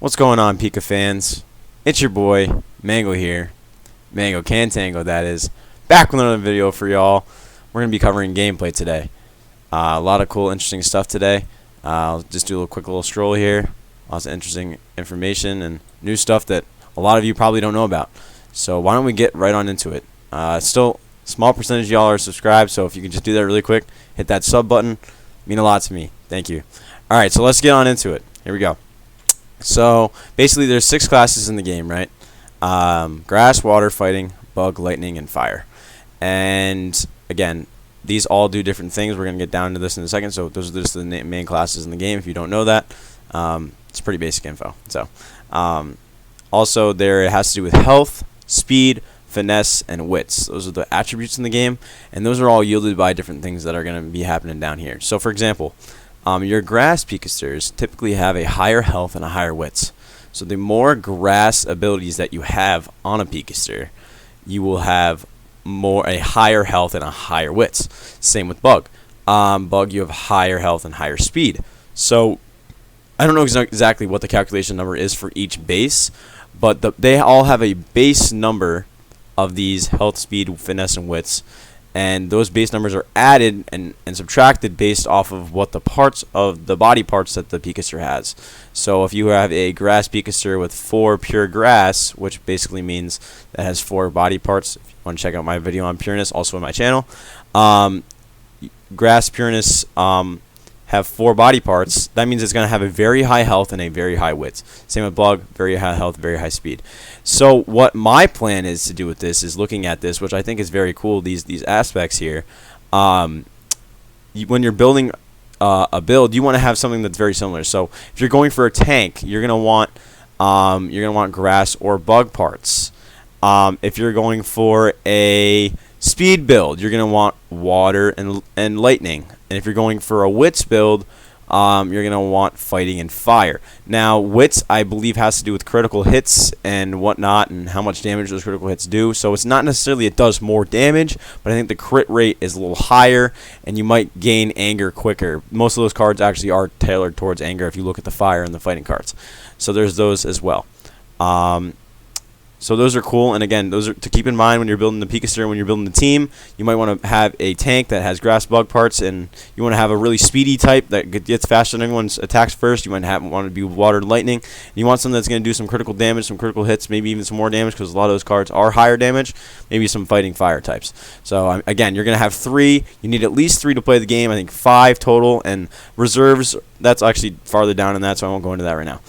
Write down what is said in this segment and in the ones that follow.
What's going on, Pika fans? It's your boy, Mango here. Mango Cantango, that is. Back with another video for y'all. We're going to be covering gameplay today. A lot of cool, interesting stuff today. I'll just do a quick little stroll here. Lots of interesting information and new stuff that a lot of you probably don't know about. So why don't we get right on into it. Still, small percentage of y'all are subscribed, so if you can just do that really quick, hit that sub button. Mean a lot to me. Thank you. Alright, so let's get on into it. Here we go. So basically there's 6 classes in the game, right? Grass, water, fighting, bug, lightning, and fire. And again, these all do different things. We're going to get down to this in a second. So those are just the main classes in the game. If you don't know that, it's pretty basic info. So also there it has to do with health, speed, finesse, and wits. Those are the attributes in the game, and those are all yielded by different things that are going to be happening down here. So for example, your grass Pikasters typically have a higher health and a higher wits. So the more grass abilities that you have on a Pikaster, you will have a higher health and a higher wits. Same with bug. Bug, you have higher health and higher speed. So I don't know exactly what the calculation number is for each base, but they all have a base number of these health, speed, finesse, and wits. And those base numbers are added and subtracted based off of what the parts of the body parts that the Pikaster has. So if you have a grass Pikaster with 4 pure grass, which basically means that has 4 body parts. If you want to check out my video on pureness, also on my channel, grass pureness have 4 body parts. That means it's going to have a very high health and a very high wits. Same with bug, very high health, very high speed. So what my plan is to do with this is looking at this, which I think is very cool, these aspects here. When you're building a build, you want to have something that's very similar. So if you're going for a tank, you're going to want grass or bug parts. If you're going for a speed build, you're going to want water and lightning. And if you're going for a wits build, you're going to want fighting and fire. Now, wits, I believe, has to do with critical hits and whatnot and how much damage those critical hits do. So it's not necessarily it does more damage, but I think the crit rate is a little higher, and you might gain anger quicker. Most of those cards actually are tailored towards anger if you look at the fire and the fighting cards. So there's those as well. So those are cool, and again, those are to keep in mind when you're building the Pikaster. When you're building the team, you might want to have a tank that has grass bug parts, and you want to have a really speedy type that gets faster than everyone's attacks first. You might want to be water and lightning. And you want something that's going to do some critical damage, some critical hits, maybe even some more damage, because a lot of those cards are higher damage. Maybe some fighting fire types. So again, you're going to have 3. You need at least 3 to play the game. I think 5 total, and reserves. That's actually farther down in that, so I won't go into that right now.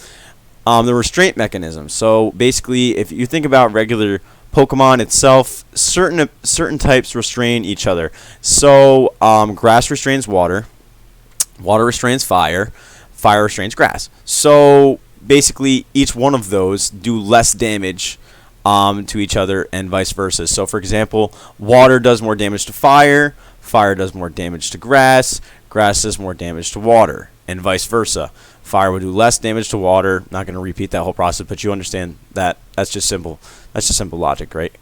The restraint mechanism. So basically, if you think about regular Pokemon itself, certain types restrain each other. So grass restrains water, water restrains fire, fire restrains grass. So basically, each one of those do less damage to each other and vice versa. So for example, water does more damage to fire, fire does more damage to grass, grass does more damage to water, and vice versa. Fire would do less damage to water. Not going to repeat that whole process, but you understand that. That's just simple. That's just simple logic, right?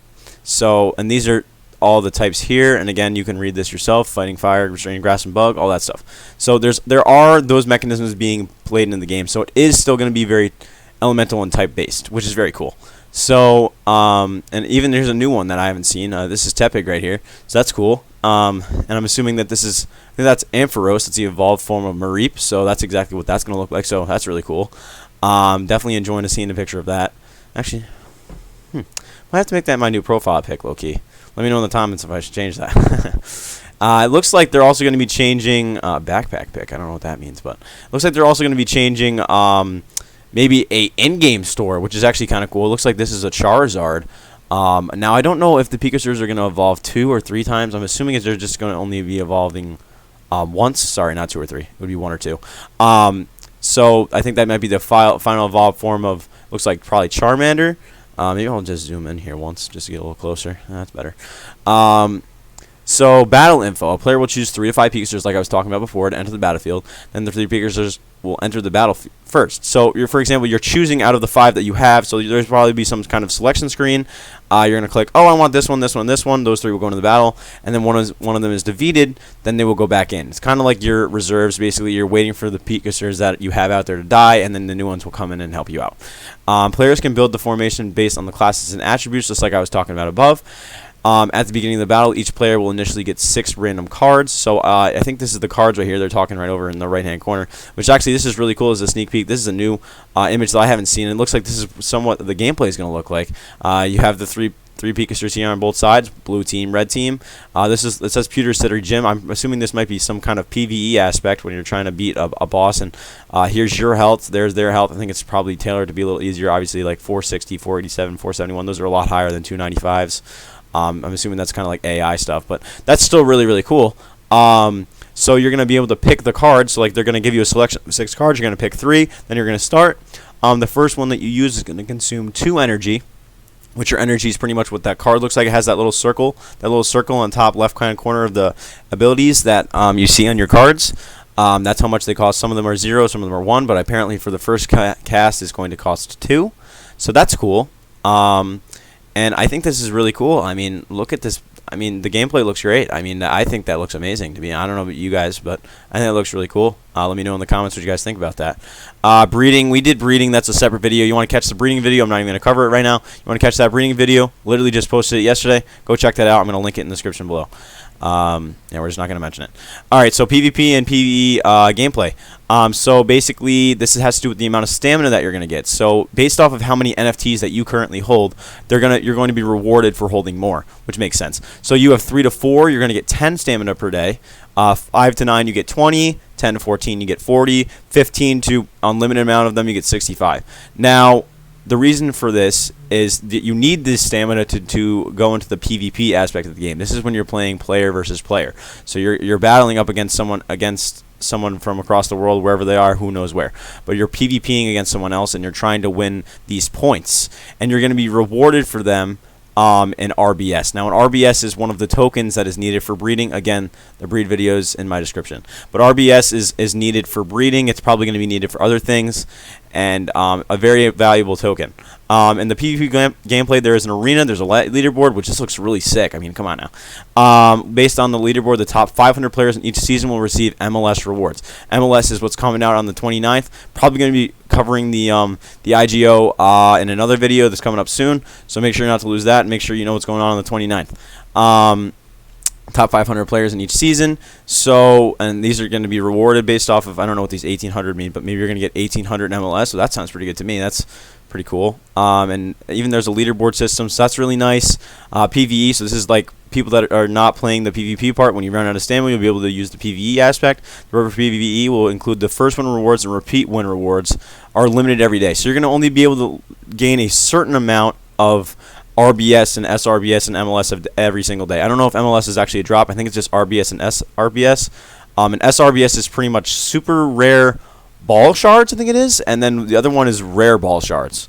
So, and these are all the types here. And again, you can read this yourself: fighting fire, restraining grass and bug, all that stuff. So there are those mechanisms being played in the game. So it is still going to be very elemental and type based, which is very cool. So, and even there's a new one that I haven't seen. This is Tepig right here. So that's cool. And I'm assuming that this is, I think that's Ampharos. It's the evolved form of Mareep. So that's exactly what that's going to look like. So that's really cool. Definitely enjoying seeing a picture of that. Actually, might have to make that my new profile pic, low-key. Let me know in the comments if I should change that. It looks like they're also going to be changing backpack pic. I don't know what that means, but it looks like they're also going to be changing maybe a in-game store, which is actually kind of cool. It looks like this is a Charizard. Now, I don't know if the Pikasters are going to evolve 2 or 3 times. I'm assuming they're just going to only be evolving once. Sorry, not 2 or 3. It would be 1 or 2. So I think that might be the final evolved form of, looks like probably Charmander. Maybe I'll just zoom in here once just to get a little closer. That's better. So battle info. A player will choose 3 to 5 Pikasters, like I was talking about before, to enter the battlefield. Then the 3 Pikasters will enter the battle first. So, for example, you're choosing out of the 5 that you have. So there's probably be some kind of selection screen. You're going to click, oh, I want this one, this one, this one. Those 3 will go into the battle. And then one of them is defeated. Then they will go back in. It's kind of like your reserves. Basically, you're waiting for the Pikasters that you have out there to die, and then the new ones will come in and help you out. Players can build the formation based on the classes and attributes, just like I was talking about above. At the beginning of the battle, each player will initially get 6 random cards. So I think this is the cards right here. They're talking right over in the right-hand corner, which actually this is really cool as a sneak peek. This is a new image that I haven't seen. It looks like this is somewhat the gameplay is going to look like. You have the three Pikasters here on both sides, blue team, red team. It says Pewter City Gym. I'm assuming this might be some kind of PvE aspect when you're trying to beat a boss. And here's your health. There's their health. I think it's probably tailored to be a little easier. Obviously, like 460, 487, 471. Those are a lot higher than 295s. I'm assuming that's kind of like AI stuff, but that's still really, really cool. So you're going to be able to pick the cards. So like they're going to give you a selection of 6 cards. You're going to pick 3. Then you're going to start. The first one that you use is going to consume 2 energy, which your energy is pretty much what that card looks like. It has that little circle on top left-hand corner of the abilities that you see on your cards. That's how much they cost. Some of them are 0, some of them are 1, but apparently for the first cast is going to cost 2. So that's cool. And I think this is really cool. I mean, look at this. I mean, the gameplay looks great. I mean, I think that looks amazing to me. I don't know about you guys, but I think it looks really cool. Let me know in the comments what you guys think about that. Breeding. We did breeding. That's a separate video. You want to catch the breeding video? I'm not even going to cover it right now. You want to catch that breeding video? Literally just posted it yesterday. Go check that out. I'm going to link it in the description below. Yeah, we're just not going to mention it. All right, so PvP and PvE gameplay. So basically, this has to do with the amount of stamina that you're going to get. So based off of how many NFTs that you currently hold, you're going to be rewarded for holding more, which makes sense. So you have 3 to 4, you're going to get 10 stamina per day. 5 to 9, you get 20. 10 to 14, you get 40. 15 to unlimited amount of them, you get 65. Now, the reason for this is that you need this stamina to go into the PvP aspect of the game. This is when you're playing player versus player. So you're battling up against someone from across the world, wherever they are, who knows where. But you're PvPing against someone else, and you're trying to win these points. And you're going to be rewarded for them in RBS. Now, an RBS is one of the tokens that is needed for breeding. Again, the breed video is in my description. But RBS is needed for breeding. It's probably going to be needed for other things, and a very valuable token. In the PvP gameplay, there is an arena. There's a leaderboard, which just looks really sick. I mean, come on now. Based on the leaderboard, the top 500 players in each season will receive MLS rewards. MLS is what's coming out on the 29th. Probably going to be covering the IGO in another video that's coming up soon. So make sure not to lose that, and make sure you know what's going on the 29th. Top 500 players in each season. So, and these are going to be rewarded based off of, I don't know what these 1800 mean, but maybe you're going to get 1800 in MLS. So that sounds pretty good to me. That's pretty cool. And even there's a leaderboard system, so that's really nice. PvE, so this is like people that are not playing the PvP part. When you run out of stamina, you'll be able to use the PvE aspect. The River PvE will include the first win rewards, and repeat win rewards are limited every day. So you're going to only be able to gain a certain amount of RBS and SRBS and MLS of every single day. I don't know if MLS is actually a drop. I think it's just RBS and SRBS. And SRBS is pretty much super rare ball shards, I think it is. And then the other one is rare ball shards.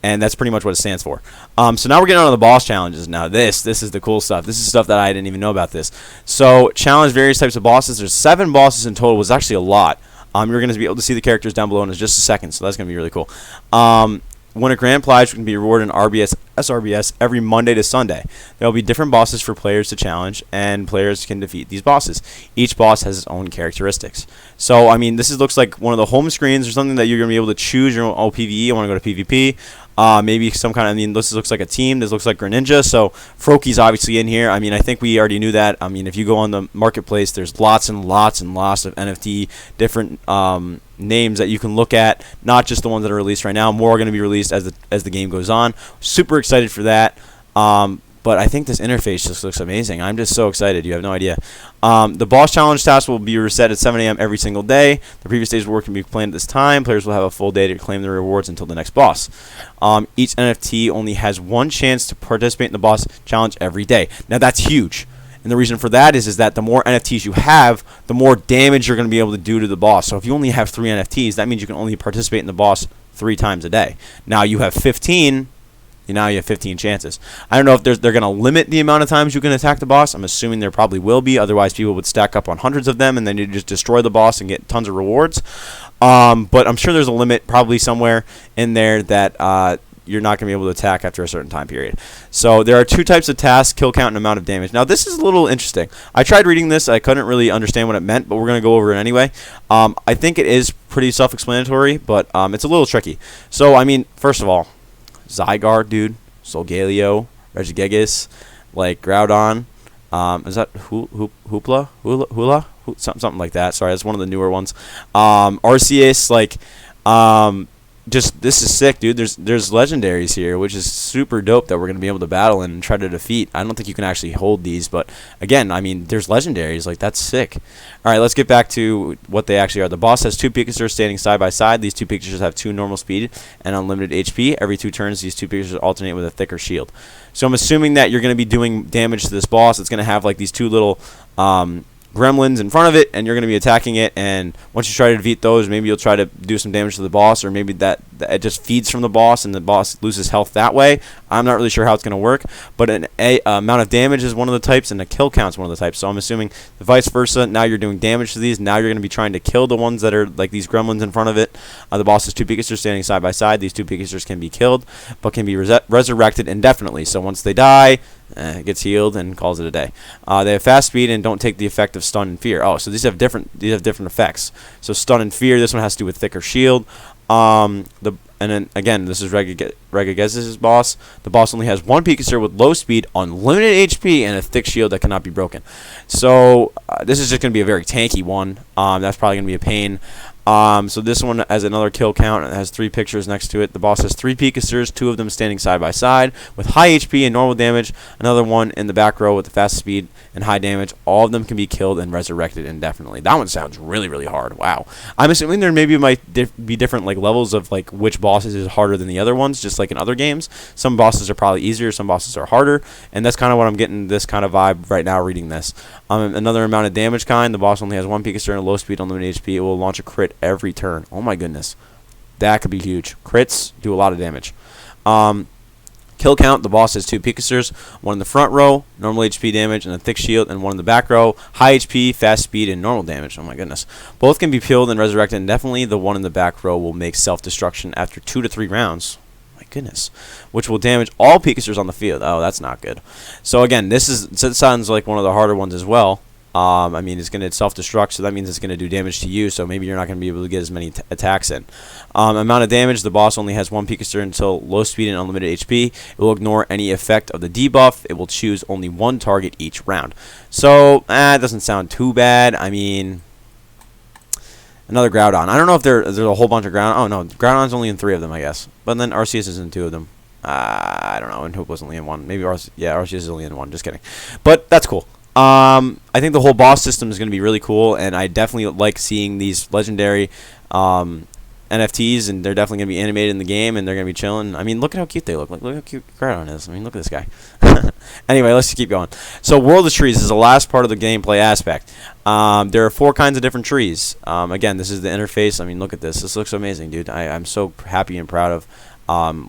And that's pretty much what it stands for. So now we're getting on to the boss challenges. Now this is the cool stuff. This is stuff that I didn't even know about this. So challenge various types of bosses. There's 7 bosses in total. It's actually a lot. You're going to be able to see the characters down below in just a second. So that's going to be really cool. Win a grand prize, can be rewarded in RBS, SRBS every Monday to Sunday. There will be different bosses for players to challenge, and players can defeat these bosses. Each boss has its own characteristics. So, I mean, this looks like one of the home screens or something that you're going to be able to choose your own PvE. I want to go to PvP. Maybe some kind of, I mean, this looks like a team. This looks like Greninja. So, Froakies obviously in here. I mean, I think we already knew that. I mean, if you go on the marketplace, there's lots and lots and lots of NFT, different names that you can look at, not just the ones that are released right now. More are going to be released as the game goes on. Super excited for that. But I think this interface just looks amazing. I'm just so excited. You have no idea. The boss challenge task will be reset at 7 a.m. every single day. The previous day's work can be planned at this time. Players will have a full day to claim their rewards until the next boss. Each NFT only has one chance to participate in the boss challenge every day. Now, that's huge. And the reason for that is that the more NFTs you have, the more damage you're going to be able to do to the boss. So if you only have 3 NFTs, that means you can only participate in the boss 3 times a day. Now, you have 15... Now you have 15 chances. I don't know if they're going to limit the amount of times you can attack the boss. I'm assuming there probably will be. Otherwise, people would stack up on hundreds of them, and then you just destroy the boss and get tons of rewards. But I'm sure there's a limit probably somewhere in there that you're not going to be able to attack after a certain time period. So there are 2 types of tasks, kill count and amount of damage. Now, this is a little interesting. I tried reading this. I couldn't really understand what it meant, but we're going to go over it anyway. I think it is pretty self-explanatory, but it's a little tricky. So, I mean, first of all, Zygarde, dude, Solgaleo, Regigigas, like Groudon. Is that Hula? Something like that. Sorry, that's one of the newer ones. Arceus, like, just this is sick, dude. There's legendaries here, which is super dope that we're gonna be able to battle and try to defeat. I don't think you can actually hold these, but again, I mean, there's legendaries. Like, that's sick. All right, let's get back to what they actually are. The boss has 2 Pikasters standing side by side. These 2 Pikasters have 2 normal speed and unlimited HP. Every 2 turns, these 2 Pikasters alternate with a thicker shield. So I'm assuming that you're gonna be doing damage to this boss. It's gonna have like these 2 little gremlins in front of it, and you're going to be attacking it, and once you try to defeat those, maybe you'll try to do some damage to the boss, or maybe that it just feeds from the boss and the boss loses health that way. I'm not really sure how it's going to work, but an amount of damage is one of the types, and a kill count is one of the types. So I'm assuming the vice versa. Now you're doing damage to these. Now you're going to be trying to kill the ones that are like these gremlins in front of it. The boss has 2 Pikasters standing side by side. These 2 Pikasters can be killed, but can be resurrected indefinitely. So once they die, it gets healed and calls it a day. They have fast speed and don't take the effect of stun and fear. Oh, so these have different effects. So stun and fear. This one has to do with thicker shield. And then again, this is Regigigas' boss. The boss only has 1 Pikaster with low speed, unlimited HP, and a thick shield that cannot be broken. So this is just going to be a very tanky one. That's probably going to be a pain. So this one has another kill count. It has 3 pictures next to it. The boss has 3 Pikasters, 2 of them standing side by side with high HP and normal damage. Another one in the back row with the fast speed and high damage. All of them can be killed and resurrected indefinitely. That one sounds really, really hard. Wow. I'm assuming there maybe might be different like levels of like which bosses is harder than the other ones, just like in other games. Some bosses are probably easier, some bosses are harder, and that's kind of what I'm getting this kind of vibe right now reading this. Another amount of damage kind. The boss only has 1 Pikaster and a low speed, unlimited HP. It will launch a crit every turn. Oh my goodness, that could be huge. Crits do a lot of damage. Kill count, the boss has 2 Pikasters, 1 in the front row, normal HP damage, and a thick shield, and 1 in the back row, high HP, fast speed, and normal damage. Oh my goodness. Both can be killed and resurrected indefinitely. The one in the back row will make self-destruction after 2 to 3 rounds. My goodness. Which will damage all Pikasters on the field. Oh, that's not good. So again, this sounds like one of the harder ones as well. I mean, it's going to self-destruct, so that means it's going to do damage to you, so maybe you're not going to be able to get as many attacks in. Amount of damage, the boss only has 1 Pikaster until low speed and unlimited HP. It will ignore any effect of the debuff. It will choose only 1 target each round. So, it doesn't sound too bad. I mean, another Groudon. I don't know if there's a whole bunch of Groudon. Oh, no, Groudon's only in 3 of them, I guess. But then Arceus is in 2 of them. I don't know, and Hoop was only in 1. Maybe Arceus is only in 1. Just kidding. But that's cool. I think the whole boss system is going to be really cool, and I definitely like seeing these legendary NFTs, and they're definitely going to be animated in the game, and they're going to be chilling. I mean, look at how cute they look. Look how cute Groudon is. I mean, look at this guy. Anyway, let's keep going. So, World of Trees is the last part of the gameplay aspect. There are 4 kinds of different trees. Again, this is the interface. I mean, look at this. This looks amazing, dude. I'm so happy and proud of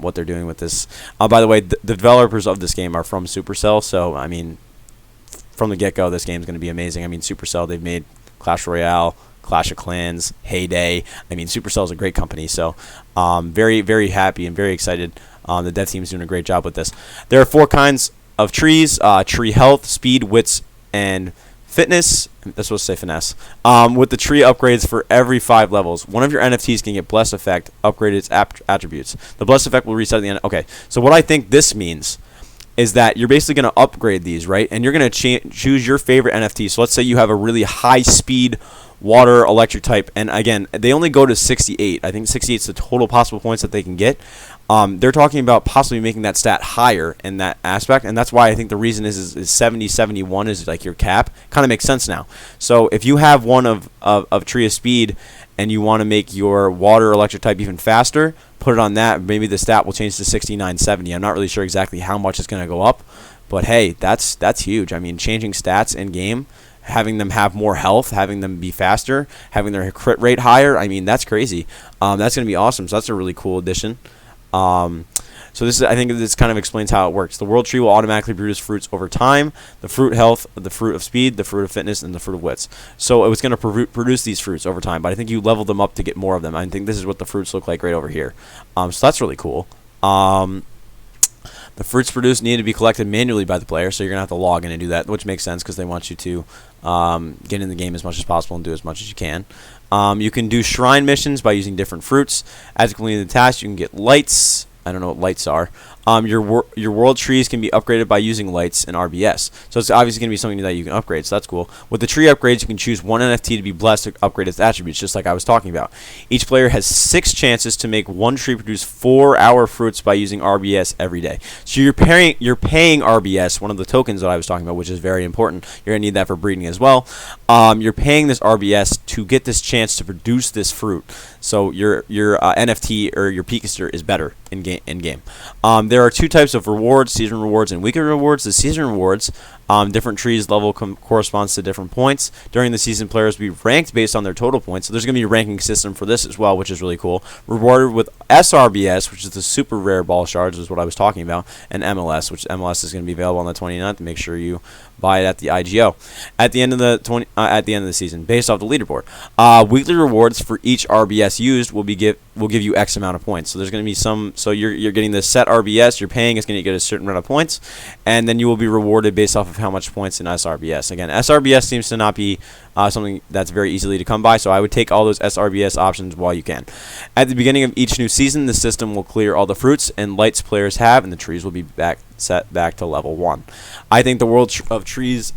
what they're doing with this. By the way, the developers of this game are from Supercell, so, I mean, from the get-go, this game is going to be amazing. I mean, Supercell, they've made Clash Royale, Clash of Clans, Heyday. I mean, Supercell is a great company, so very, very happy and very excited. The dev team is doing a great job with this. There are 4 kinds of trees: tree health, speed, wits, and fitness. That's supposed to say finesse. With the tree upgrades for every 5 levels. One of your NFTs can get Blessed Effect, upgrade its attributes. The Blessed Effect will reset at the end. Okay, so what I think this means is that you're basically going to upgrade these, right? And you're going to choose your favorite NFT. So let's say you have a really high speed water electric type, and again, they only go to 68. I think 68 is the total possible points that they can get. They're talking about possibly making that stat higher in that aspect, and that's why I think the reason is 70, 71 is like your cap. Kind of makes sense now. So if you have one of Tree of Speed and you want to make your water electric type even faster, put it on that. Maybe the stat will change to 69, 70. I'm not really sure exactly how much it's going to go up, but hey, that's huge. I mean, changing stats in game, having them have more health, having them be faster, having their crit rate higher. I mean, that's crazy. That's going to be awesome. So that's a really cool addition. So I think this kind of explains how it works. The world tree will automatically produce fruits over time: the fruit health, the fruit of speed, the fruit of fitness, and the fruit of wits. So it was going to produce these fruits over time, but I think you level them up to get more of them. I think this is what the fruits look like right over here. So that's really cool. The fruits produced need to be collected manually by the player, so you're going to have to log in and do that, which makes sense because they want you to get in the game as much as possible and do as much as you can. You can do shrine missions by using different fruits. As you complete the task, you can get lights. I don't know what lights are. Your world trees can be upgraded by using lights and RBS. So it's obviously going to be something that you can upgrade, so that's cool. With the tree upgrades, you can choose one NFT to be blessed to upgrade its attributes, just like I was talking about. Each player has 6 chances to make one tree produce 4-hour fruits by using RBS every day. So you're paying RBS, one of the tokens that I was talking about, which is very important. You're going to need that for breeding as well. You're paying this RBS to get this chance to produce this fruit. So your NFT or your Pikaster is better in game. There are 2 types of rewards: season rewards and weekly rewards. The season rewards, different trees level corresponds to different points. During the season, players will be ranked based on their total points. So there's going to be a ranking system for this as well, which is really cool. Rewarded with SRBS, which is the super rare ball shards, is what I was talking about, and MLS, which MLS is going to be available on the 29th. Make sure you buy it at the IGO at the end of the season, based off the leaderboard. Weekly rewards for each RBS used will give you X amount of points. So there's going to be some. So you're getting this set RBS. You're paying is going to get a certain amount of points, and then you will be rewarded based off of how much points in SRBS. Again, SRBS seems to not be something that's very easily to come by, so I would take all those SRBS options while you can. At the beginning of each new season, the system will clear all the fruits and lights players have, and the trees will be set back to level 1. I think the world of trees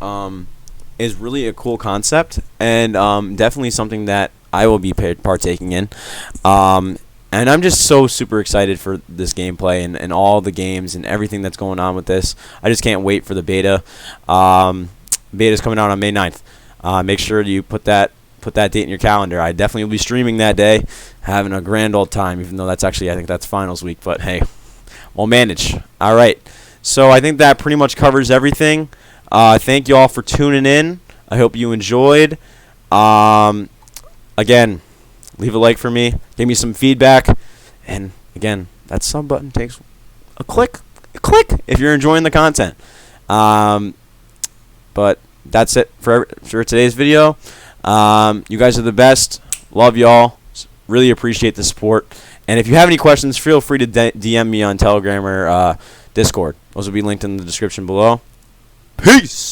is really a cool concept, and definitely something that I will be partaking in. And I'm just so super excited for this gameplay and all the games and everything that's going on with this. I just can't wait for the beta. Beta's coming out on May 9th. Make sure you put that date in your calendar. I definitely will be streaming that day, having a grand old time, even though that's actually, I think that's finals week. But hey, we'll manage. All right. So I think that pretty much covers everything. Thank you all for tuning in. I hope you enjoyed. Again, leave a like for me. Give me some feedback. And again, that sub button takes a click if you're enjoying the content. But that's it for today's video. You guys are the best. Love y'all. Really appreciate the support. And if you have any questions, feel free to DM me on Telegram or Discord. Those will be linked in the description below. Peace!